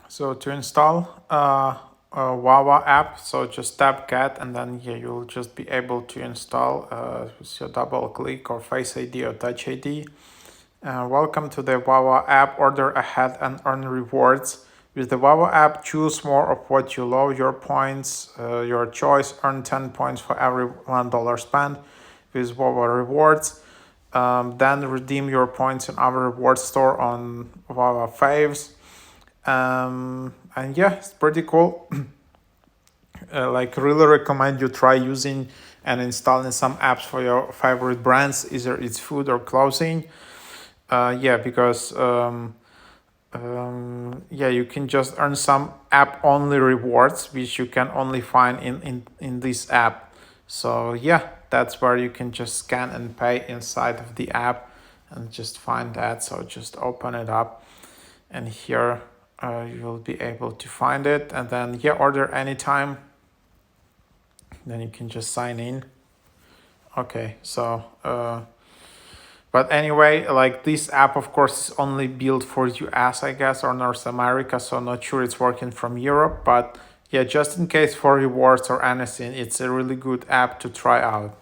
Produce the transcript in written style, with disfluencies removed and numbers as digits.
So to install a Wawa app, so just tap get, and then you'll just be able to install with your double click or Face ID or Touch ID. Welcome to the Wawa app. Order ahead and earn rewards. With the Wawa app, choose more of what you love. Your points, your choice. Earn 10 points for every $1 spent with Wawa rewards. Then redeem your points in our reward store on Wawa Faves. And yeah, it's pretty cool. Like really recommend you try using and installing some apps for your favorite brands, either it's food or clothing. Because you can just earn some app only rewards which you can only find in this app. So yeah, that's where you can just scan and pay inside of the app and just find that. So just open it up, and here you will be able to find it, and then order anytime. Then you can just sign in. Okay, so but anyway, like this app, of course, is only built for US, I guess, or North America. So not sure it's working from Europe. But yeah, just in case for rewards or anything, it's a really good app to try out.